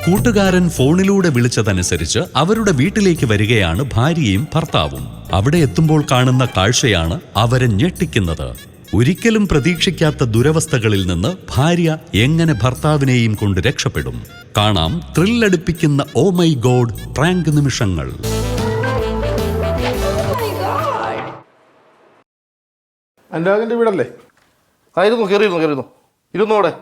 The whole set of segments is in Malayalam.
കൂട്ടുകാരൻ ഫോണിലൂടെ വിളിച്ചതനുസരിച്ച് അവരുടെ വീട്ടിലേക്ക് വരികയാണ് ഭാര്യയും ഭർത്താവും. അവിടെ എത്തുമ്പോൾ കാണുന്ന കാഴ്ചയാണ് അവരെ ഞെട്ടിക്കുന്നത്. ഒരിക്കലും പ്രതീക്ഷിക്കാത്ത ദുരവസ്ഥകളിൽ നിന്ന് ഭാര്യ എങ്ങനെ ഭർത്താവിനെയും കൊണ്ട് രക്ഷപ്പെടും? കാണാം ത്രില്ലടിപ്പിക്കുന്ന ഓ മൈ ഗോഡ് പ്രാങ്ക് നിമിഷങ്ങൾ. അനുരാഗിന്റെ വീടല്ലേ? ആയിരുന്നു, കയറിയിരുന്നു ഇരുന്നോടെ.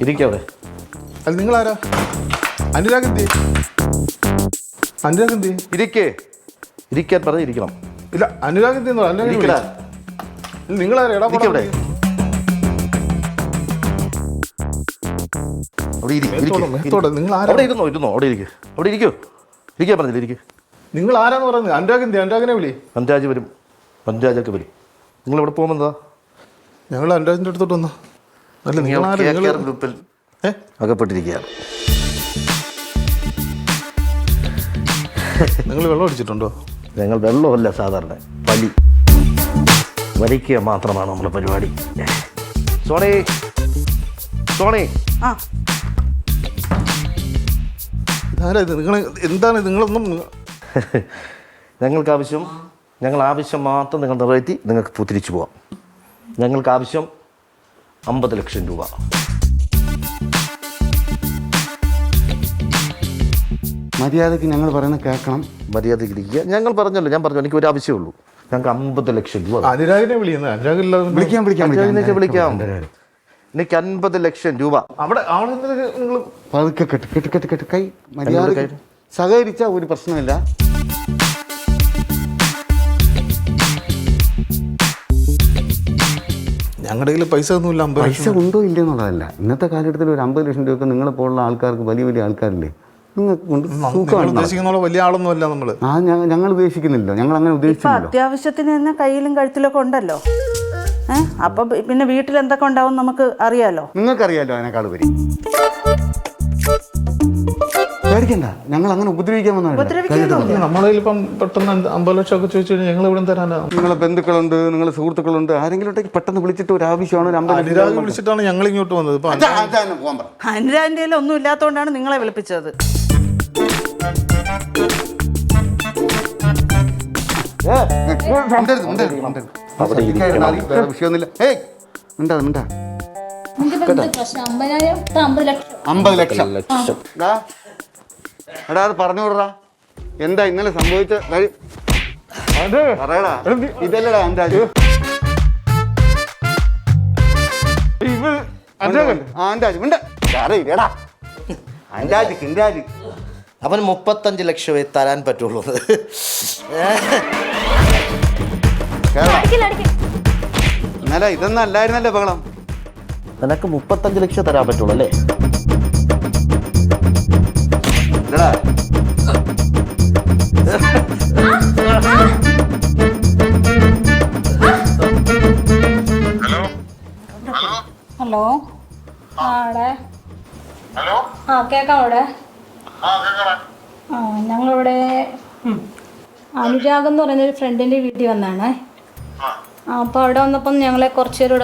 ഇരിക്കവിടെ. അത് നിങ്ങളാരാ? അനുരാഗന്തി ഇരിക്കാൻ പറഞ്ഞിരിക്കണം. ഇല്ല, അനുരാഗന്തി നിങ്ങളാരാ? അവിടെ ഇരിക്കൂ. ഇരിക്കാൻ പറഞ്ഞില്ല, ഇരിക്കൂ. നിങ്ങൾ ആരാന്ന് പറയുന്നത്? അനുരാഗിനെ വിളി. പഞ്ചാജ് വരും, പഞ്ചാജൊക്കെ വരും. നിങ്ങൾ എവിടെ പോകുന്നതാ? ഞങ്ങൾ അനുരാജിന്റെ അടുത്തോട്ട് വന്നോ? അല്ല, നിങ്ങൾ ഗ്രൂപ്പിൽ അകപ്പെട്ടിരിക്കുകയാണ്. നിങ്ങൾ വെള്ളം അടിച്ചിട്ടുണ്ടോ? ഞങ്ങൾ വെള്ളമല്ല, സാധാരണ വലിക്കുക മാത്രമാണ് നമ്മുടെ പരിപാടി. സോണി നിങ്ങൾ എന്താണ്? നിങ്ങളൊന്നും ഞങ്ങൾ ആവശ്യം മാത്രം നിങ്ങൾ നിറവേറ്റി നിങ്ങൾക്ക് തിരിച്ചു പോവാം. ഞങ്ങൾക്ക് ആവശ്യം 50 ലക്ഷം രൂപ. മര്യാദയ്ക്ക് ഞങ്ങൾ പറയുന്നത് കേൾക്കണം. മര്യാദയ്ക്ക് ഇരിക്കുക. ഞാൻ പറഞ്ഞു എനിക്ക് ഒരു ആവശ്യമേ ഉള്ളൂ. ഞങ്ങൾക്ക് 50 ലക്ഷം രൂപ. അനുരാഗിനെ വിളിക്കാം. എനിക്ക് 50 ലക്ഷം രൂപ. അവിടെ പതുക്കെ കെട്ട് കൈ മര്യാദ സഹകരിച്ച ഒരു പ്രശ്നമില്ല. ഞങ്ങളുടെ കയ്യിൽ പൈസ ഒന്നുമില്ല. പൈസ ഉണ്ടോ ഇല്ലെന്നുള്ളതല്ല. ഇന്നത്തെ കാലഘട്ടത്തിൽ ഒരു 50 ലക്ഷം രൂപയൊക്കെ നിങ്ങളെ പോലുള്ള ആൾക്കാർക്ക്, വലിയ ആൾക്കാരില്ലേ, നിങ്ങൾക്ക് ഉദ്ദേശിക്കുന്ന വലിയ ആളൊന്നും അല്ല നമ്മള്. ഞങ്ങൾ ഉദ്ദേശിക്കുന്നില്ല. ഞങ്ങൾ അങ്ങനെ ഉദ്ദേശിച്ചില്ല. അത്യാവശ്യത്തിന് തന്നെ കയ്യിലും കഴുത്തിലൊക്കെ ഉണ്ടല്ലോ. അപ്പൊ പിന്നെ വീട്ടിൽ എന്തൊക്കെ ഉണ്ടാവും നമുക്ക് അറിയാലോ. നിങ്ങൾക്കറിയാലോ അതിനേക്കാൾ വരി. പേടിക്കണ്ട, ഞങ്ങൾ അങ്ങനെ ഉപദ്രവിക്കാൻ വന്നതല്ല. നമ്മളിപ്പം പെട്ടെന്ന് 50 ലക്ഷം ഒക്കെ ചോദിച്ചു കഴിഞ്ഞാൽ ഞങ്ങൾ ഇവിടെ തരാനാ? നിങ്ങളെ ബന്ധുക്കളുണ്ട്, നിങ്ങളെ സുഹൃത്തുക്കളുണ്ട്, ആരെങ്കിലും പെട്ടെന്ന് വിളിച്ചിട്ട് ഒരു ആവശ്യമാണ്. അനുരാഗ് വിളിച്ചിട്ടാണ് ഞങ്ങൾ ഇങ്ങോട്ട് വന്നത്. അനുരാഗിന്റെ ഒന്നും ഇല്ലാത്തതുകൊണ്ടാണ് നിങ്ങളെ വിളിപ്പിച്ചത്. വിഷയമൊന്നുമില്ല. 50 ലക്ഷം. എടാ, അത് പറഞ്ഞു വിടറാ. എന്താ ഇന്നലെ സംഭവിച്ച പറയടാ. ഇതല്ലടാ അന്താജ്. അവന് 35 ലക്ഷമേ തരാൻ പറ്റുള്ളൂ. ഇന്നലെ ഇതൊന്നും അല്ലായിരുന്നല്ലേ ബഹളം. നിനക്ക് 35 ലക്ഷം തരാൻ പറ്റുള്ളൂ അല്ലേ? ഹലോ, കേക്കാം. അവിടെ ഞങ്ങളിവിടെ അനുരാഗ് എന്ന് പറയുന്നൊരു ഫ്രണ്ടിന്റെ വീട്ടിൽ വന്നാണേ. അപ്പൊ അവിടെ വന്നപ്പം ഞങ്ങളെ കുറച്ചു നേരം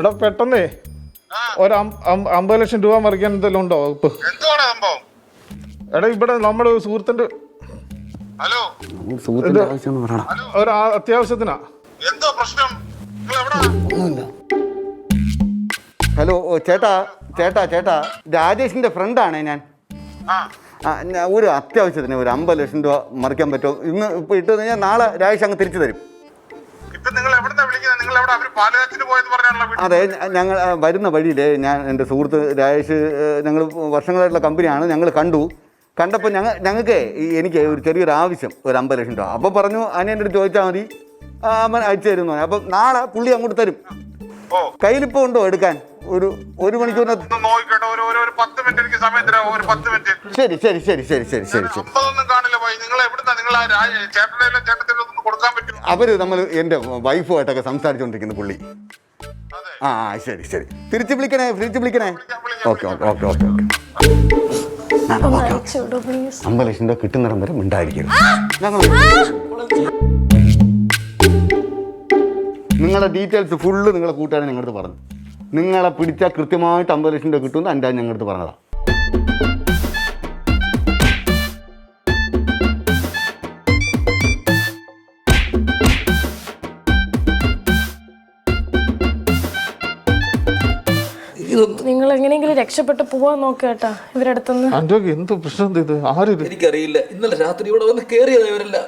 എടാ, പെട്ടെന്നേ ഒരു 50 ലക്ഷം രൂപ മറിക്കാൻ എന്തെങ്കിലും ഉണ്ടോ വകുപ്പ്? എടാ, ഇവിടെ നമ്മുടെ സുഹൃത്തിന്റെ ഒരു അത്യാവശ്യത്തിനാ. ഹലോ ചേട്ടാ, രാജേഷിന്റെ ഫ്രണ്ടാണേ ഞാൻ. ഒരു അത്യാവശ്യത്തിന് ഒരു 50 ലക്ഷം രൂപ മറിക്കാൻ പറ്റുമോ? ഇന്ന് ഇപ്പൊ ഇട്ട് കഴിഞ്ഞാൽ നാളെ രാജേഷ് അങ്ങ് തിരിച്ചു തരും. അതെ, ഞങ്ങൾ വരുന്ന വഴിയിലെ എൻ്റെ സുഹൃത്ത് രാജേഷ്, ഞങ്ങൾ വർഷങ്ങളായിട്ടുള്ള കമ്പനിയാണ്. ഞങ്ങൾ കണ്ടപ്പോൾ ഞങ്ങൾക്ക് എനിക്ക് ഒരു ചെറിയൊരു ആവശ്യം, ഒരു 50 ലക്ഷം രൂപ. അപ്പോൾ പറഞ്ഞു അനിയൻ്റെ അടുത്ത് ചോദിച്ചാൽ മതി, അവൻ അയച്ചു തരുന്നു. അപ്പം നാളെ പുള്ളി അങ്ങോട്ട് തരും. കയ്യിലിപ്പോ ഉണ്ടോ എടുക്കാൻ? ഒരു മണിക്കൂറിനകത്ത്. നോക്കിക്കോട്ടെ, ഒരു 10 മിനിറ്റ് എനിക്ക് സമയം തരാം. ഒരു 10 മിനിറ്റ്. ശരി ശരി ശരി ശരി ശരി ശരി ശരി. 50 കാണില്ല പോയി. നിങ്ങൾ എവിടുന്നാ? നിങ്ങൾ ചേട്ടനെല്ലാം ചേട്ടത്തിനൊന്നും കൊടുക്കാൻ പറ്റും? അവര് നമ്മൾ എൻ്റെ വൈഫുമായിട്ടൊക്കെ സംസാരിച്ചുകൊണ്ടിരിക്കുന്നു പുള്ളി. ആ ശരി ശരി. തിരിച്ചു വിളിക്കണേ. Okay okay okay okay okay. 50 ലക്ഷം രൂപ കിട്ടുന്നിടം വരെ മിണ്ടായിരിക്കരുത്. ഞങ്ങൾ നിങ്ങളുടെ ഡീറ്റെയിൽസ് ഫുള്ള് നിങ്ങളെ കൂട്ടുകാരൻ ഞങ്ങളടുത്ത് പറഞ്ഞു. നിങ്ങളെ പിടിച്ചാൽ കൃത്യമായിട്ട് 50 ലക്ഷം രൂപ കിട്ടുമെന്ന് എൻ്റെ ഞങ്ങളടുത്ത് പറഞ്ഞതാണ്. നിങ്ങൾ എങ്ങനെയെങ്കിലും രക്ഷപ്പെട്ട് പോവാൻ നോക്കേട്ടാ ഇവരുടെ അടുത്തുനിന്ന്. അന്റോക്ക് എന്ത് പ്രശ്നം ഇത്? ആരിത്? എനിക്കറിയില്ല. ഇന്നലെ രാത്രി ഇവിടെ വന്ന് കയറിയതാ ഇവരല്ല.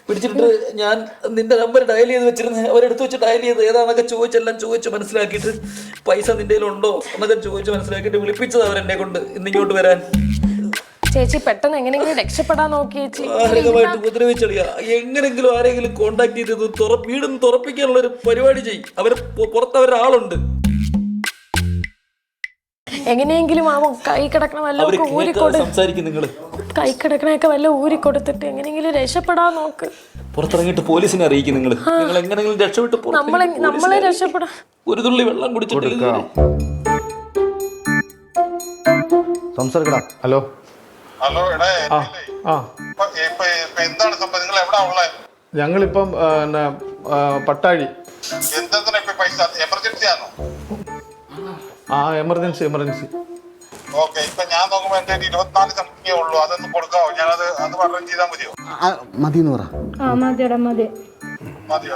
പിടിച്ചിട്ട് ഞാൻ നിന്റെ നമ്പർ ഡയൽ ചെയ്ത് വെച്ചിരുന്നു. അവരെടുത്ത് വെച്ച് ഡയൽ ചെയ്ത് ഏതാണെന്നൊക്കെ ചോദിച്ച് മനസ്സിലാക്കിയിട്ട് പൈസ നിന്റെ കയ്യിലുണ്ടോ എന്നൊക്കെ ചോദിച്ച് മനസ്സിലാക്കിയിട്ട് വിളിപ്പിച്ചത് അവരെന്നെ കൊണ്ട് ഇന്നിങ്ങോട്ട് വരാൻ. ചേച്ചി പെട്ടെന്ന് എങ്ങനെയെങ്കിലും രക്ഷപ്പെടാൻ നോക്കി ചേച്ചി. ആരെങ്കിലും ഉപദ്രവിച്ചളിയാ. എങ്ങനെങ്കിലും ആരെങ്കിലും കോണ്ടാക്ട് ചെയ്ത് വീടൊന്ന് തുറപ്പിക്കാനുള്ള ഒരു പരിപാടി ചെയ്യും. പുറത്ത് അവരാളുണ്ട്. എങ്ങനെയെങ്കിലും ആ കൈ കിടക്കണ വല്ല ഊരിക്കൊടു സംസാരിക്കും. നിങ്ങൾ കൈ കിടക്കണൊക്കെ വല്ല ഊരിക്കൊടുത്തിട്ട് എങ്ങനെയെങ്കിലും രക്ഷപ്പെടാൻ നോക്ക്. പുറത്തിറങ്ങിയിട്ട് പോലീസിനെ അറിയിക്കും. നിങ്ങൾ എങ്ങനെയെങ്കിലും രക്ഷപ്പെട്ട് നമ്മളെ രക്ഷപ്പെടാം. ഒരു തുള്ളി വെള്ളം കുടിച്ചിട്ടില്ല. സംസാരിക്കടാ. ഹലോ. എടാ. ആ എന്താണ് സംഭവം? നിങ്ങൾ എവിടാ ഉള്ളത്? ഞങ്ങളിപ്പം പട്ടാഴി. എന്താ പൈസ? എമർജൻസി ആണോ? ആ എമർജൻസി. ഓക്കെ. ഇപ്പൊ ഞാൻ നോക്കുമ്പോ എന്റെ 24 സംതിങ്ങേ ഉള്ളൂ. അതൊന്ന് കൊടുക്കാവോ? ഞാനത് പറഞ്ഞു ചെയ്താൽ മതിയോ? മതി എന്ന് പറ. മതിയോടാ മതി. മതിയോ?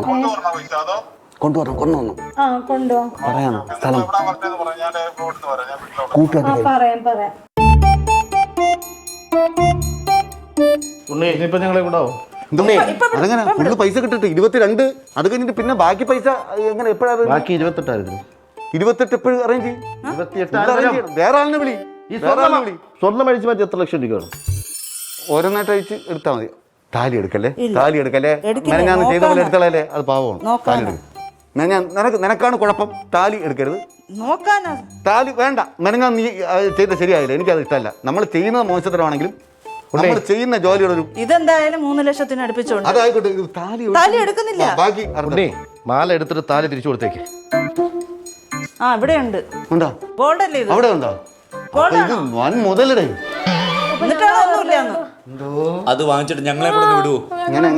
കൊണ്ടുവരണോ പൈസ? അതോ കൊണ്ടുവരണം. കൊണ്ടുപോവാം. പറയണം സ്ഥലം. എവിടാ പറഞ്ഞത് പറയാം. ഞാൻ ഇവിടുന്ന് വരാം. ഞാൻ വീട്ടിലോട്ട്. കൂട്ടുകാർ പറയാം. ഇനിയിപ്പോ ഞങ്ങളെ വിടാവോ? അതങ്ങനെ ഫുള്ള് പൈസ കിട്ടിട്ട് 22. അത് കഴിഞ്ഞിട്ട് പിന്നെ ബാക്കി പൈസ എങ്ങനെ എപ്പോഴാണ്? ബാക്കി 28 28 എപ്പോഴും അറേഞ്ച് ചെയ്യും. 28 വേറെ ആളിനെ വിളി. സ്വർണ്ണം അടിച്ചു മാറ്റി എത്ര ലക്ഷം രൂപ വേണം? ഓരോന്നായിട്ട് അഴിച്ച് എടുത്താൽ മതി. താലി എടുക്കല്ലേ. എടുക്കില്ല, ഞാൻ ചെയ്ത പോലെ നോക്കാനാ. എടുത്താലേ അത് പാവമാണ്. താലി എടുക്കും. നിനക്കാണ് കുഴപ്പം. താലി എടുക്കരുത്. നോക്കാനാ. താലി വേണ്ട. മെനങ്ങാൻ നീ ചെയ്ത ശരിയായില്ല. എനിക്കത് ഇഷ്ടമല്ല. നമ്മൾ ചെയ്യുന്നത് മോശത്തരമാണെങ്കിലും നമ്മൾ ചെയ്യുന്ന ജോലിയുടെ ഒരു ഇതെന്തായാലും 3 ലക്ഷത്തിന് അടുപ്പിച്ചോണ്ട് അതായിക്കോട്ടെ. താലി എടുക്കുന്നില്ല. ബാക്കി മാല എടുത്തിട്ട് താലി തിരിച്ചു കൊടുത്തേക്ക്. ആ ഇവിടെ ഉണ്ട്. ഉണ്ടോ? ഗോൾഡല്ലേ ഇത്? അവിടെ ഉണ്ടോ? ഇത് വൻ മുതലടേ. എന്നിട്ടാണോ ഒന്നുമില്ലാന്ന്? അത് വാങ്ങിച്ചിട്ട് ഞങ്ങളെ ഇവിടെ നിന്ന് വിടുവോ? എങ്ങനെ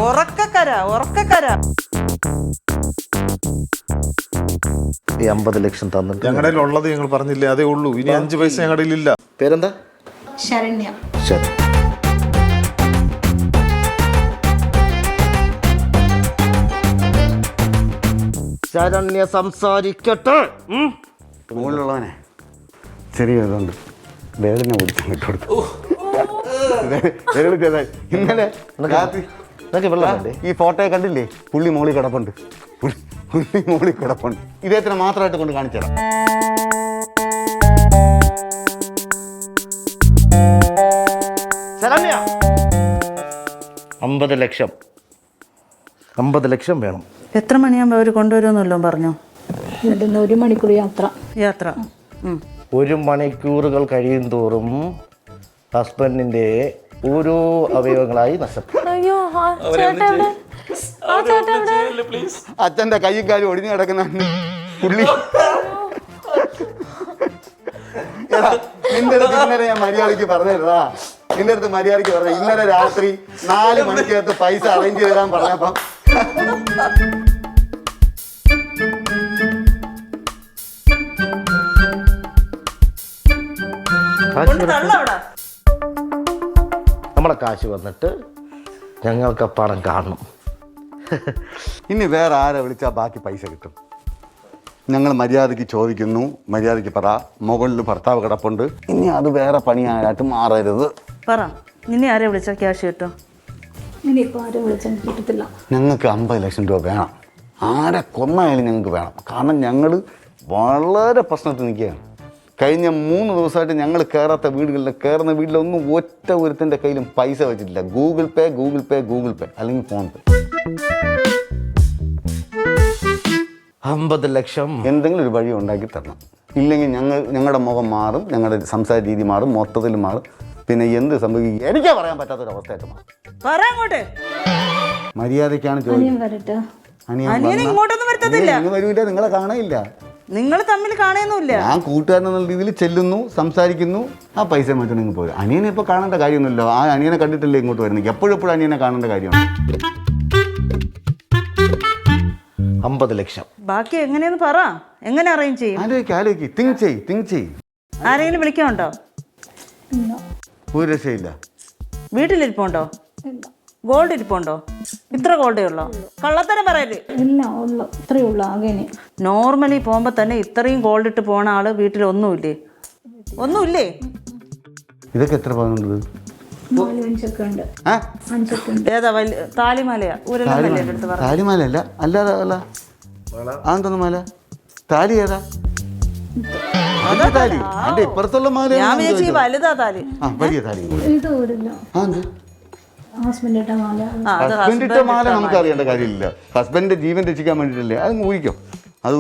ഉറക്കക്കര. ഈ 50 ലക്ഷം തന്നിട്ട് ഞങ്ങളുടെ ഉള്ളത് ഞങ്ങൾ പറഞ്ഞില്ലേ, അതേ ഉള്ളൂ. ഇനി 5 പൈസ ഞങ്ങളുടെ ഇല്ല. പേരെന്താ? ശരണ്യ. ശരി. ശരണ്യ സംസാരിക്കട്ടെ. മുകളിലുള്ളവനെ ചെറിയതുണ്ട്. വേദന പിടിച്ചു കൊടുത്തു. ഇന്നലെ രാത്രി ഈ ഫോട്ടോയെ കണ്ടില്ലേ? പുള്ളി മോളിൽ കിടപ്പുണ്ട്. ഇദ്ദേഹത്തിന് മാത്രമായിട്ട് കൊണ്ട് കാണിച്ചതാണ്. ശരണ്യ 50 ലക്ഷം. 50 ലക്ഷം വേണം. എത്ര മണിയാകുമ്പോൾ അവർ കൊണ്ടുവരുമെന്നല്ലോ പറഞ്ഞു? ഇവിടുന്ന് 1 മണിക്കൂർ യാത്ര. 1 മണിക്കൂറുകൾ കഴിയും തോറും ഹസ്ബൻഡിന്റെ ഓരോ അവയവങ്ങളായി നഷ്ടപ്പെടും. അയ്യോ അച്ഛൻ്റെ കൈയും കാലും ഒടിഞ്ഞു കിടക്കുന്ന പുള്ളി. നിന്റെ അടുത്ത് ഇന്നലെ ഞാൻ മര്യാദയ്ക്ക് പറഞ്ഞതാ. നിന്റെ അടുത്ത് മര്യാദയ്ക്ക് പറഞ്ഞ ഇന്നലെ രാത്രി 4 മണിക്കകത്ത് പൈസ അറേഞ്ച് ചെയ്താൻ പറഞ്ഞപ്പം നമ്മളെ കാശ് വന്നിട്ട് ഞങ്ങൾക്ക് പണം കാണണം. ഇനി വേറെ ആരെ വിളിച്ചാൽ ബാക്കി പൈസ കിട്ടും. ഞങ്ങൾ മര്യാദയ്ക്ക് ചോദിക്കുന്നു. മര്യാദയ്ക്ക് പറ. മുകളിൽ ഭർത്താവ് കിടപ്പുണ്ട്. ഇനി അത് വേറെ പണിയായിട്ട് മാറരുത്. പറ. ഇനി ആരെ വിളിച്ചാൽ ക്യാഷ് കിട്ടും? ഇനിയിപ്പോൾ ആരും വിളിച്ചാൽ കിട്ടത്തില്ല. ഞങ്ങൾക്ക് 50 ലക്ഷം രൂപ വേണം. ആരെ കൊന്നായാലും ഞങ്ങൾക്ക് വേണം. കാരണം ഞങ്ങൾ വളരെ പ്രശ്നത്തിൽ നിൽക്കുകയാണ്. കഴിഞ്ഞ 3 ദിവസമായിട്ട് ഞങ്ങൾ കയറാത്ത വീടുകളിൽ കയറുന്ന വീട്ടിലൊന്നും ഒറ്റ ഒരുത്തിൻ്റെ കയ്യിലും പൈസ വെച്ചിട്ടില്ല. ഗൂഗിൾ പേ അല്ലെങ്കിൽ ഫോൺ പേ. 50 ലക്ഷം എന്തെങ്കിലും ഒരു വഴി ഉണ്ടാക്കി തരണം. ഇല്ലെങ്കിൽ ഞങ്ങളുടെ മുഖം മാറും, ഞങ്ങളുടെ സംസാര രീതി മാറും, മൊത്തത്തിൽ മാറും. പിന്നെ എന്ത് സംഭവിക്കും എനിക്കാ പറയാൻ പറ്റാത്തൊരവസ്ഥയായിട്ട് മാറും. മര്യാദയ്ക്കാണ് ചോദിക്കുന്നത്. വരട്ടെ. അനിയനെ ഇങ്ങോട്ടൊന്നും വരുത്തത്തില്ല. വരൂല, നിങ്ങളെ കാണാനില്ല. നിങ്ങൾ തമ്മിൽ കാണുന്നില്ല. ഞാൻ കൂട്ടുകാരൻ എന്നുള്ള രീതിയിൽ ചെല്ലുന്നു, സംസാരിക്കുന്നു, ആ പൈസ മാറ്റണമെങ്കിൽ പോരും. അനിയനെ ഇപ്പോൾ കാണേണ്ട കാര്യമൊന്നുമില്ലോ. ആ അനിയനെ കണ്ടിട്ടില്ലേ ഇങ്ങോട്ട് വരുന്നത്? എപ്പോഴും അനിയനെ കാണേണ്ട കാര്യമാണ്. 50 ലക്ഷം. ബാക്കി എങ്ങനെയെന്ന് പറ. എങ്ങനെ അറേഞ്ച് ചെയ്യും? ആലോചിക്ക്, തിങ്ക് ചെയ്. ആരെങ്കിലും വിളിക്കാനുണ്ടോ? ഒരു രക്ഷയില്ല. വീട്ടിലിരിപ്പുണ്ടോ? ഗോൾഡ് ഇരിപ്പുണ്ടോ? ഇത്ര ഗോൾഡേ ഉള്ളോ? കള്ളത്തരം പറയല്. ഇല്ല, ഉള്ളു, ഇത്രയേ ഉള്ളു ആകെ. നോർമലി പോകുമ്പോ തന്നെ ഇത്രയും ഗോൾഡ് ഇട്ട് പോണ ആള് വീട്ടിൽ ഒന്നുമില്ലേ? ഇതൊക്കെ എത്ര പവനുണ്ട്? 4-5 ഉണ്ട്. 5 ഉണ്ട്. ഏതാ താലിമാലയാ? താലിമാലല്ല, അല്ലാതെ അല്ല. അതെന്തൊന്നു മാല? താലി ഏതാ? താലി എന്റെ ഇപ്പുറത്തുള്ള മാല. ഞാൻ വിചാരിച്ചു വലുതാ താലി. വലിയ താലി. ഇത് ഊരില്ല. ഹസ്ബൻഡിന്റെ മാല. ഹസ്ബൻഡിന്റെ മാല നമുക്ക് അറിയേണ്ട കാര്യമില്ല. ഹസ്ബൻഡിന്റെ ജീവൻ രക്ഷിക്കാൻ വേണ്ടിയിട്ടല്ലേ. അത്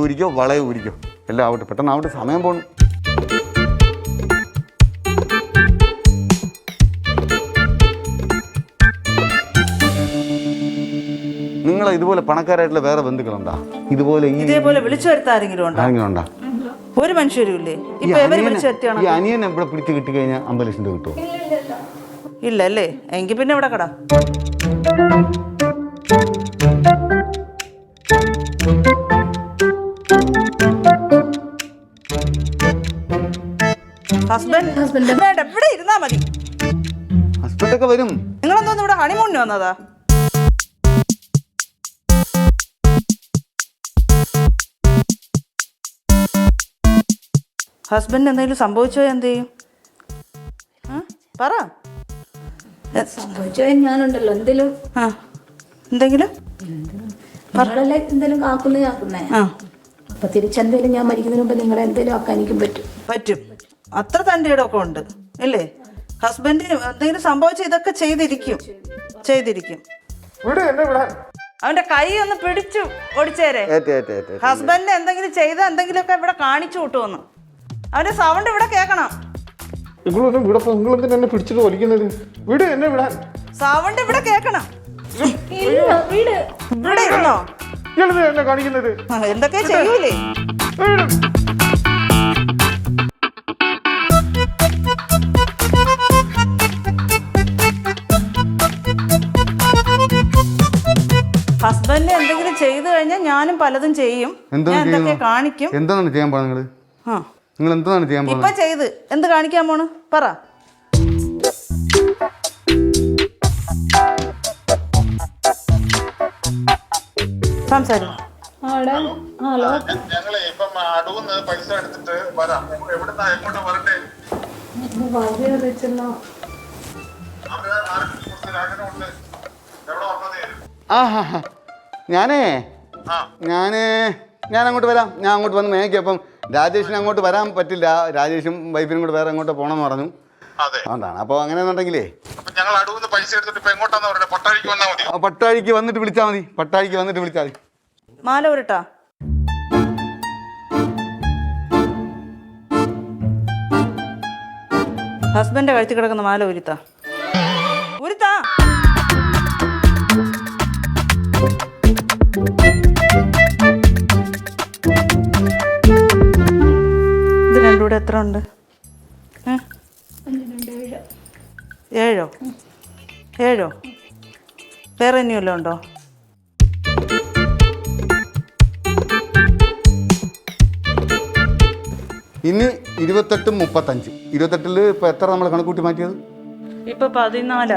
ഊരിക്കോ, വളയെ ഊരിക്കോ, എല്ലാം ആവട്ടെ, പെട്ടെന്ന് ആവട്ടെ, സമയം പോകണം. നിങ്ങളെ ഇതുപോലെ പണക്കാരായിട്ടുള്ള വേറെ ബന്ധുക്കളുണ്ടോ? ഇതേപോലെ വിളിച്ചു വരുത്ത ആരെങ്കിലും ഉണ്ടോ? ഒരു മനുഷ്യരും ഇല്ലേ? ഈ അനിയൻ എവിടെ പിടിച്ച് കിട്ടി കഴിഞ്ഞാൽ 50 ലക്ഷം രൂപ കിട്ടുമോ? ഇല്ല അല്ലേ? എങ്കിൽ പിന്നെ ഇവിടെ കട. ഹസ്ബൻഡ് ഇവിടെ ഇരുന്നാ മതി. ഹസ്ബൻഡൊക്കെ വരും. നിങ്ങളെന്തോന്ന് ഇവിടെ ഹണിമൂണിന് വന്നതാ? ഹസ്ബൻഡ് എന്തെങ്കിലും സംഭവിച്ചോ? എന്ത് ചെയ്യും? പറ. സംഭവിച്ചോ? ഞാനുണ്ടല്ലോ എന്തെങ്കിലും. എന്തെങ്കിലും എന്തെങ്കിലും കാക്കുന്നേ. അപ്പൊ തിരിച്ചെന്തേലും ഞാൻ മരിക്കുന്നതിന് മുമ്പ് നിങ്ങളെ എന്തേലും ആക്കാൻ എനിക്കും പറ്റും. അത്ര തൻ്റെ ഇടമൊക്കെ ഉണ്ട് അല്ലേ? ഹസ്ബൻഡിന് എന്തെങ്കിലും സംഭവിച്ച ഇതൊക്കെ ചെയ്തിരിക്കും. അവന്റെ കൈ ഒന്ന് പിടിച്ചു ഓടിച്ചേരെ. ഹസ്ബൻഡിന് എന്തെങ്കിലും ചെയ്ത എന്തെങ്കിലുമൊക്കെ ഇവിടെ കാണിച്ചു കൂട്ടുമെന്ന്. അവന്റെ സൗണ്ട് ഇവിടെ കേൾക്കണം. സൗണ്ട് ഇവിടെ കേൾക്കണം. ഇവിടെ ഇരുന്നോ? എന്തൊക്കെ ചെയ്യൂലേ? ഹസ്ബൻഡിന് എന്തെങ്കിലും ചെയ്തു കഴിഞ്ഞാൽ ഞാനും പലതും ചെയ്യും. ഞാൻ എന്തൊക്കെ കാണിക്കും. എന്താണ് ചെയ്യാൻ പോകുന്നത്? നിങ്ങൾ എന്താണ് ചെയ്യാൻ പോകുന്നത്? ഇപ്പൊ ചെയ്ത് എന്ത് കാണിക്കാൻ പോണ്? പറ. സംസാരിക്കും. ഞങ്ങളെ ഇപ്പം അടുന്ന് പൈസ എടുത്തിട്ട് വരാം. എവിടുന്നാ എങ്ങോട്ട് വരട്ടെ? ഞാൻ അങ്ങോട്ട് വരാം. ഞാൻ അങ്ങോട്ട് വന്ന് മേയ്ക്കും. അപ്പം രാജേഷിന് അങ്ങോട്ട് വരാൻ പറ്റില്ല. രാജേഷും വൈഫിനും കൂടെ വേറെ അങ്ങോട്ട് പോകണമെന്ന് പറഞ്ഞു. അതുകൊണ്ടാണ്. അപ്പോൾ അങ്ങനെയാണെന്നുണ്ടെങ്കിലേ ഞങ്ങൾ അടുന്ന് പൈസ എടുത്തിട്ട് ഇപ്പൊ എങ്ങോട്ടാന്ന് പറഞ്ഞത്? പട്ടാഴിക്ക് വന്നാൽ മതി. പട്ടാഴിക്ക് വന്നിട്ട് വിളിച്ചാൽ മതി. മാല ഉരുട്ടാ. ഹസ്ബൻഡിന്റെ കഴുത്തി കിടക്കുന്ന മാല ഉരുത്താ. ഇത് രണ്ടും കൂടെ എത്ര ഉണ്ട്? 7 വേറെ ഇനി വല്ലതും ഉണ്ടോ? ഇനി 28, 35. 28 ഇപ്പൊ എത്ര നമ്മൾ കണക്കൂട്ടി മാറ്റിയത്? ഇപ്പൊ 14.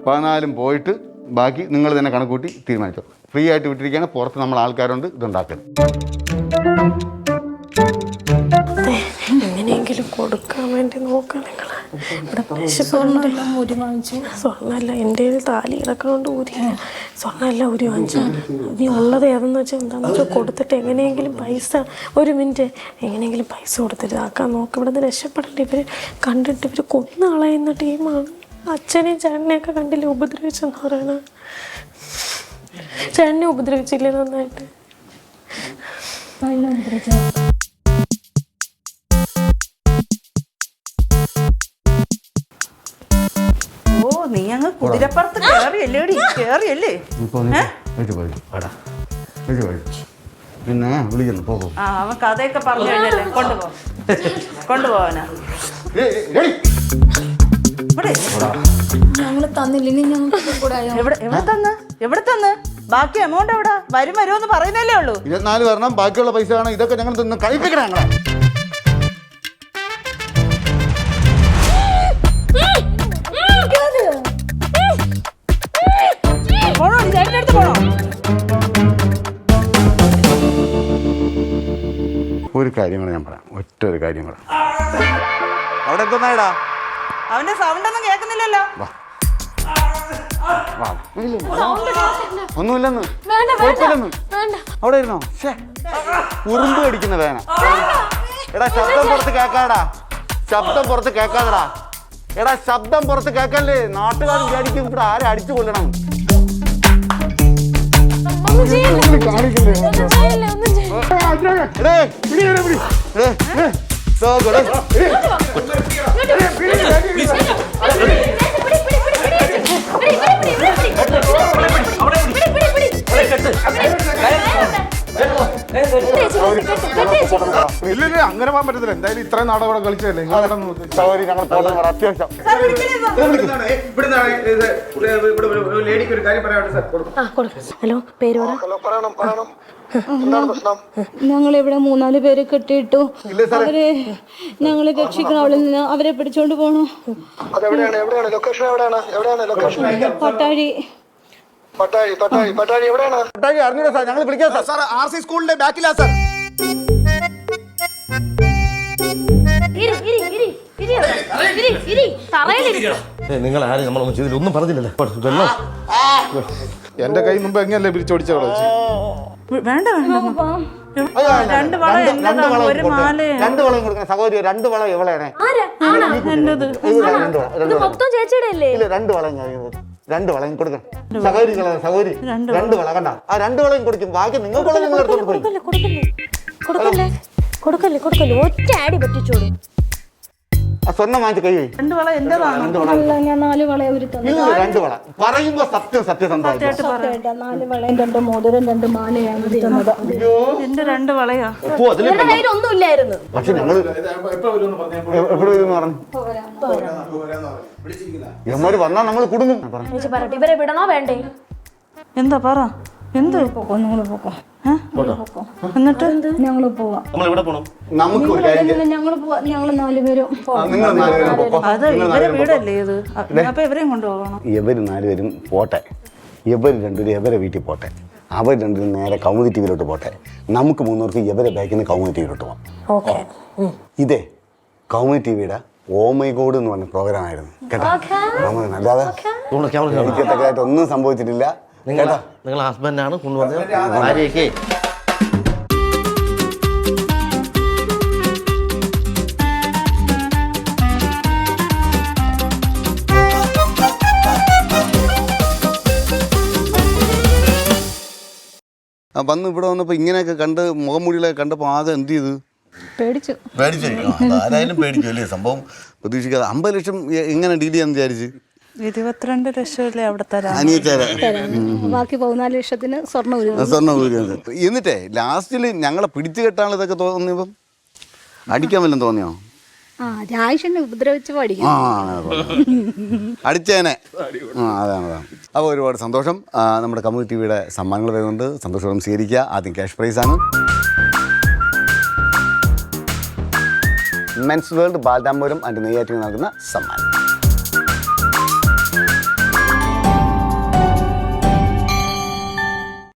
14 പോയിട്ട് ബാക്കി നിങ്ങൾ തന്നെ കണക്കൂട്ടി തീരുമാനിച്ചോ. ഫ്രീ ആയിട്ട് വിട്ടിരിക്കുകയാണ്. പുറത്ത് നമ്മൾ ആൾക്കാരുണ്ട് ഇതുണ്ടാക്കരുത്. എങ്ങനെയെങ്കിലും കൊടുക്കാൻ വേണ്ടി നോക്കാം നിങ്ങളെ. സ്വർണ്ണമെല്ലാം ഊരി വാങ്ങിച്ചു. സ്വർണ്ണമല്ല, എൻ്റെ താലി കിടക്കൊണ്ട് ഊരി. സ്വർണ്ണമെല്ലാം ഊരി വാങ്ങിച്ചു. നീ ഉള്ളത് ഏതെന്ന് വെച്ചാൽ എന്താണെന്ന് വെച്ചാൽ കൊടുത്തിട്ട് എങ്ങനെയെങ്കിലും പൈസ, ഒരു മിനിറ്റ്, എങ്ങനെയെങ്കിലും പൈസ കൊടുത്തിട്ട് ആക്കാൻ നോക്ക്. ഇവിടെ നിന്ന് രക്ഷപ്പെടേണ്ട. ഇവർ കണ്ടിട്ട് ഇവർ കൊന്നു കളയുന്ന ടീമാണ്. അച്ഛനെയും ചേട്ടനെയൊക്കെ കണ്ടില്ലേ ഉപദ്രവിച്ചെന്ന് പറയണ. ചേട്ടനെ ഉപദ്രവിച്ചില്ലേ നന്നായിട്ട്? ഓ, നീ അങ്ങ് കുതിരപ്പുറത്ത് കേറിയല്ലേടി? കേറിയല്ലേ? പിന്നെ വിളിക്കുന്നു പോകും. ആ, അവൻ കഥയൊക്കെ പറഞ്ഞു കഴിഞ്ഞല്ലേ? കൊണ്ടുപോവാനാ. ഞങ്ങൾ തന്നില്ലെങ്കിൽ ഞങ്ങൾക്ക് കൂടെ എവിടെ തന്ന്? ബാക്കി എമൗണ്ട് എവിടെ? വരുമെന്ന് പറയുന്നല്ലേ ഉള്ളൂ. 24 വരണം, ബാക്കിയുള്ള പൈസ ആണ്. ഇതൊക്കെ ഞങ്ങൾ നിന്ന് കഴിപ്പിക്കണം ഞങ്ങളെ. പോണോ? ചേട്ടൻ്റെ അടുത്ത് പോണോ? ഒരു കാര്യം കൂടെ ഞാൻ പറയാം, ഒറ്റ ഒരു കാര്യം കൂടെ. അവിടെ എന്തോന്നായടാ? അവന്റെ സൗണ്ട് ഒന്നും കേൾക്കുന്നില്ലല്ലോ. ഒന്നുമില്ലെന്ന്, കുഴപ്പമില്ലെന്ന്. അവിടെ ഇരുന്നോ? ഉറുമ്പ് കടിക്കുന്ന വേന. എടാ ശബ്ദം പുറത്ത് കേക്കാടാ, ശബ്ദം പുറത്ത് കേക്കാതെടാ. എടാ ശബ്ദം പുറത്ത് കേക്കല്ലേ? നാട്ടുകാർ വിചാരിക്കും ഇവിടെ ആരെ അടിച്ചു കൊല്ലണം. ഇല്ല, അങ്ങനെ പോകാൻ പറ്റത്തില്ല. എന്തായാലും ഇത്രയും നാടകം ഇവിടെ കളിച്ചതല്ലേ. ഹലോ, പേര് ഞങ്ങളിവിടെ 3-4 പേര് കെട്ടിയിട്ടു. അവരെ ഞങ്ങള് രക്ഷിക്കണം. അവിടെ നിന്ന് അവരെ പിടിച്ചോണ്ട് പോണു. പട്ടാഴി അറിഞ്ഞൂടാ സാർ, ഞങ്ങൾ വിളിക്കാം സാർ. RC സ്കൂളിന്റെ ബാക്കിലാ സാർ. നിങ്ങൾ ആരും നമ്മളൊന്നും ചെയ്തില്ല, ഒന്നും പറഞ്ഞില്ലല്ലോ. എന്റെ കൈ മുമ്പ് എങ്ങനെയല്ലേ പിരിച്ചോടിച്ചവിടെ വെച്ച്? വേണ്ട, രണ്ട് വള ഒരു മാല. 2 വളയും കൊടുക്കണം സഹോദരി. 2 വള എവളാണ്? എന്റത് ചേച്ചിയുടെ അല്ലേ? ഇല്ല, 2 വളയും ഞാൻ 2 വളയും കൊടുക്കണം സഹോദരി. 2 വള കണ്ട, ആ 2 വളയും കൊടുക്കും. ബാക്കി നിങ്ങൾക്കുള്ള നിങ്ങൾ എടുത്തോണ്ട് പോയി. കൊടുക്കല്ലേ, ഒറ്റ ആടി പറ്റിച്ചോളൂ. ആ സ്വർണ്ണം വാങ്ങിച്ച് കൈ. 2 വള എന്റേതാണ്. ഞാൻ 4 വള ഒരു തന്നു. 2 വള പറയുമ്പോ സത്യസന്ധമായി. 4 വളയും 2 മോതിരം 2 മാലയാണ് തന്നത്. എന്റെ 2 വളയാ. ഒന്നുമില്ലായിരുന്നു. പക്ഷെ ഞങ്ങള് എപ്പോഴും വന്നാ നമ്മൾ കുടുങ്ങും. പറയട്ടെ, ഇവരെ വിടണോ വേണ്ടേ? എന്താ പറ? എന്ത്? ഞങ്ങള് പോകാം. എന്നിട്ട് ഞങ്ങള് പോവാം. നമുക്ക് ഒരു കാര്യം ചെയ്യാം. ഞങ്ങള് 4 പേരും നിങ്ങൾ 4 പേരും പൊക്കോ. അത് ഇവരെ വീടല്ലേ ഇത്? അപ്പൊ ഇവരെയും കൊണ്ടുപോകണം. ഇവര് 4 പേരും പോട്ടെ. ഇവർ 2 പേരും ഇവരെ വീട്ടിൽ പോട്ടെ. അവർ 2 പേരും നേരെ കൗമുദി ടിവിയിലോട്ട് പോട്ടെ. നമുക്ക് 3 പേർക്ക് ഇവരെ ബാക്കിൽ നിന്ന് കൗമുദി ടിവിയിലോട്ട് പോകാം. ഇതേ കൗമുദി ടിവിയുടെ ഓ മൈ ഗോഡ് എന്ന് പറഞ്ഞ പ്രോഗ്രാം ആയിരുന്നു കേട്ടോ. അല്ലാതെ എനിക്കത്തക്കായിട്ട് ഒന്നും സംഭവിച്ചിട്ടില്ല. നിങ്ങൾ ഹസ്ബൻഡാണ് കൊണ്ടുവന്നത് ഭാര്യയ്ക്ക്. വന്ന് ഇവിടെ വന്നപ്പോൾ ഇങ്ങനെയൊക്കെ കണ്ട് മുഖംമൂടികളൊക്കെ കണ്ടപ്പോൾ ആകെ എന്ത് ചെയ്തു? പേടിച്ചു. ആരായാലും പേടിച്ചു അല്ലേ? സംഭവം പ്രതീക്ഷിക്കാതെ 50 ലക്ഷം എങ്ങനെ ഡീൽ ചെയ്യാന്ന് വിചാരിച്ച്? 22 ലക്ഷമല്ലേ അവിടെ തരാം. ബാക്കി 14 ലക്ഷത്തിന് സ്വർണ്ണം. എന്നിട്ടേ ലാസ്റ്റിൽ ഞങ്ങളെ പിടിച്ചു കെട്ടാണ് ഇതൊക്കെ തോന്നിയപ്പം അടിക്കാൻ വല്ലതും തോന്നിയോ? രാജേഷിനെ ഉപദ്രവിച്ച് പഠിക്കും. അടിച്ചേനെ. അതാണ്. അപ്പോൾ ഒരുപാട് സന്തോഷം. നമ്മുടെ കമ്മ്യൂണിറ്റി ടിവിയുടെ സമ്മാനങ്ങൾ വരുന്നുണ്ട്. സന്തോഷം സ്വീകരിക്കുക. ആദ്യം ക്യാഷ് പ്രൈസാണ്. മെൻസ് വേൾഡ് ബാലരാമപുരം ആൻഡ് നെയ്യാറ്റിൽ നൽകുന്ന സമ്മാനം.